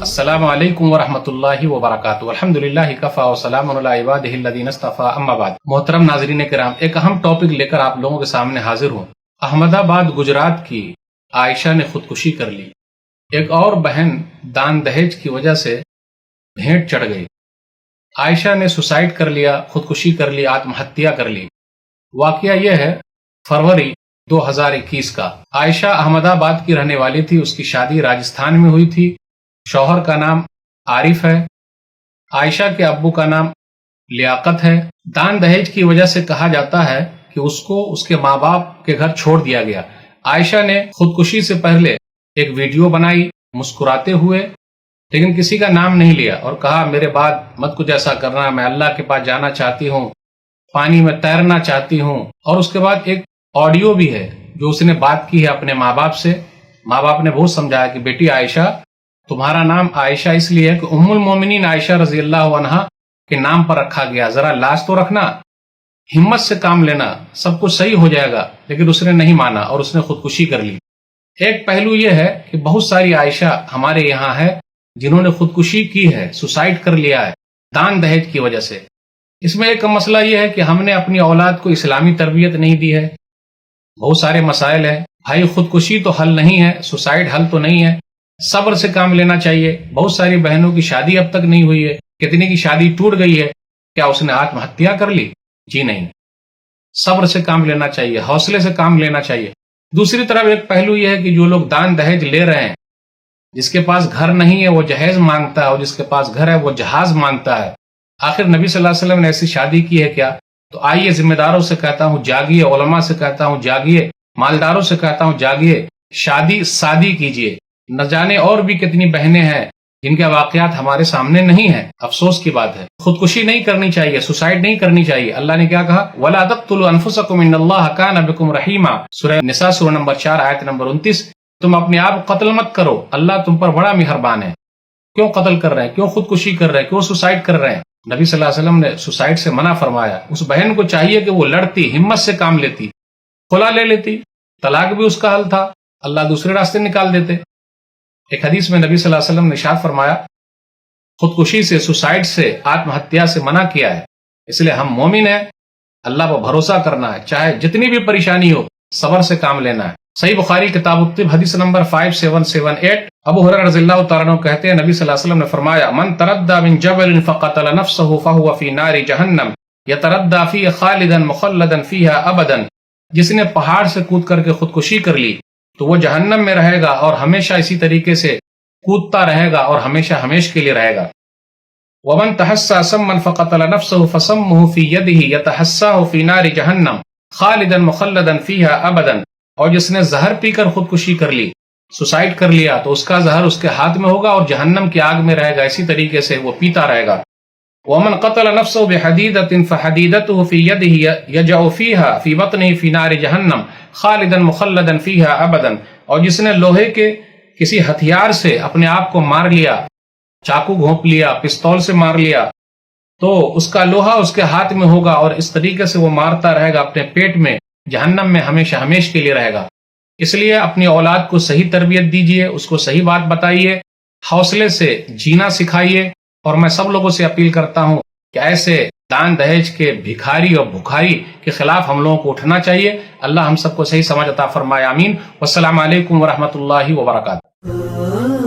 السلام علیکم ورحمۃ اللہ وبرکاتہ۔ الحمدللہ کفا وسلام علی عبادہ الذین اصطفیٰ، اما بعد۔ محترم ناظرین کرام، ایک اہم ٹاپک لے کر آپ لوگوں کے سامنے حاضر ہوں۔ احمد آباد گجرات کی عائشہ نے خودکشی کر لی۔ ایک اور بہن دان دہیج کی وجہ سے بھینٹ چڑھ گئی۔ عائشہ نے سوسائڈ کر لیا، خودکشی کر لی، آتم ہتیا کر لی۔ واقعہ یہ ہے فروری 2021 کا۔ عائشہ احمد آباد کی رہنے والی تھی، اس کی شادی راجستھان میں ہوئی تھی۔ شوہر کا نام عارف ہے، عائشہ کے ابو کا نام لیاقت ہے۔ دان دہیج کی وجہ سے کہا جاتا ہے کہ اس کو اس کے ماں باپ کے گھر چھوڑ دیا گیا۔ عائشہ نے خودکشی سے پہلے ایک ویڈیو بنائی مسکراتے ہوئے، لیکن کسی کا نام نہیں لیا اور کہا میرے بعد مت کچھ ایسا کرنا، میں اللہ کے پاس جانا چاہتی ہوں، پانی میں تیرنا چاہتی ہوں۔ اور اس کے بعد ایک آڈیو بھی ہے جو اس نے بات کی ہے اپنے ماں باپ سے۔ ماں باپ نے بہت سمجھایا کہ بیٹی عائشہ، تمہارا نام عائشہ اس لیے ہے کہ ام المومنین عائشہ رضی اللہ عنہا کے نام پر رکھا گیا، ذرا لاج تو رکھنا، ہمت سے کام لینا، سب کچھ صحیح ہو جائے گا۔ لیکن اس نے نہیں مانا اور اس نے خودکشی کر لی۔ ایک پہلو یہ ہے کہ بہت ساری عائشہ ہمارے یہاں ہے جنہوں نے خودکشی کی ہے، سوسائڈ کر لیا ہے دان دہیج کی وجہ سے۔ اس میں ایک مسئلہ یہ ہے کہ ہم نے اپنی اولاد کو اسلامی تربیت نہیں دی ہے۔ بہت سارے مسائل ہیں بھائی، خودکشی تو حل نہیں ہے، سوسائڈ حل تو نہیں ہے، صبر سے کام لینا چاہیے۔ بہت ساری بہنوں کی شادی اب تک نہیں ہوئی ہے، کتنے کی شادی ٹوٹ گئی ہے، کیا اس نے آتم ہتیا کر لی؟ جی نہیں، صبر سے کام لینا چاہیے، حوصلے سے کام لینا چاہیے۔ دوسری طرف ایک پہلو یہ ہے کہ جو لوگ دان دہیج لے رہے ہیں، جس کے پاس گھر نہیں ہے وہ جہیز مانگتا ہے، اور جس کے پاس گھر ہے وہ جہاز مانگتا ہے۔ آخر نبی صلی اللہ علیہ وسلم نے ایسی شادی کی ہے کیا؟ تو آئیے ذمہ داروں سے کہتا ہوں جاگیے، علماء سے کہتا ہوں جاگیے، مالداروں سے کہتا ہوں جاگیے، شادی سادی کیجیے۔ نہ جانے اور بھی کتنی بہنیں ہیں جن کے واقعات ہمارے سامنے نہیں ہیں، افسوس کی بات ہے۔ خودکشی نہیں کرنی چاہیے، سوسائڈ نہیں کرنی چاہیے۔ اللہ نے کیا کہا؟ وَلَا تَقْتُلُوا أَنفُسَكُمْ إِنَّ اللَّهَ كَانَ بِكُمْ رَحِيمًا، سورہ نساء سورہ نمبر 4 آیت نمبر 29۔ تم اپنے آپ کو قتل مت کرو، اللہ تم پر بڑا مہربان ہے۔ کیوں قتل کر رہے ہیں؟ کیوں خودکشی کر رہے ہیں؟ کیوں سوسائڈ کر رہے ہیں؟ نبی صلی اللہ علیہ وسلم نے سوسائڈ سے منع فرمایا۔ اس بہن کو چاہیے کہ وہ لڑتی، ہمت سے کام لیتی، خلا لے لیتی، طلاق بھی اس کا حل تھا، اللہ دوسرے راستے نکال دیتے۔ ایک حدیث میں نبی صلی اللہ علیہ وسلم نے ارشاد فرمایا، خودکشی سے، سوسائڈ سے، آتم ہتیا سے منع کیا ہے۔ اس لیے ہم مومن ہیں، اللہ پر بھروسہ کرنا ہے، چاہے جتنی بھی پریشانی ہو صبر سے کام لینا ہے۔ صحیح بخاری کتاب الطب حدیث نمبر 5778، ابو ہریرہ رضی اللہ تعالیٰ عنہ کہتے ہیں نبی صلی اللہ علیہ وسلم نے فرمایا، من تردى من جبل فقتل نفسه فهو في نار جہنم يتردى فيه خالدا مخلدا فيها ابدا، جس نے پہاڑ سے کود کر کے خودکشی کر لی تو وہ جہنم میں رہے گا اور ہمیشہ اسی طریقے سے کودتا رہے گا اور ہمیشہ ہمیش کے لیے رہے گا۔ ومن تحسى سما فقتل نفسه فسمه في يده يتحساه في نار جہنم خالدا مخلدا فيها ابدا، اور جس نے زہر پی کر خودکشی کر لی، سوسائڈ کر لیا، تو اس کا زہر اس کے ہاتھ میں ہوگا اور جہنم کی آگ میں رہے گا، اسی طریقے سے وہ پیتا رہے گا۔ ومن قتل نفسه بحديدة فحديدته في يده يجع فيها في بطنه في نار جہنم خالدا مخلدا فيها ابدا، اور جس نے لوہے کے کسی ہتھیار سے اپنے آپ کو مار لیا، چاقو گھونپ لیا، پستول سے مار لیا، تو اس کا لوہا اس کے ہاتھ میں ہوگا اور اس طریقے سے وہ مارتا رہے گا اپنے پیٹ میں، جہنم میں ہمیشہ ہمیش کے لیے رہے گا۔ اس لیے اپنی اولاد کو صحیح تربیت دیجیے، اس کو صحیح بات بتائیے، حوصلے سے جینا سکھائیے، اور میں سب لوگوں سے اپیل کرتا ہوں کہ ایسے دان دہیج کے بھکاری اور بھکاری کے خلاف ہم لوگوں کو اٹھنا چاہیے۔ اللہ ہم سب کو صحیح سمجھ عطا فرمائے، آمین۔ والسلام علیکم ورحمۃ اللہ وبرکاتہ۔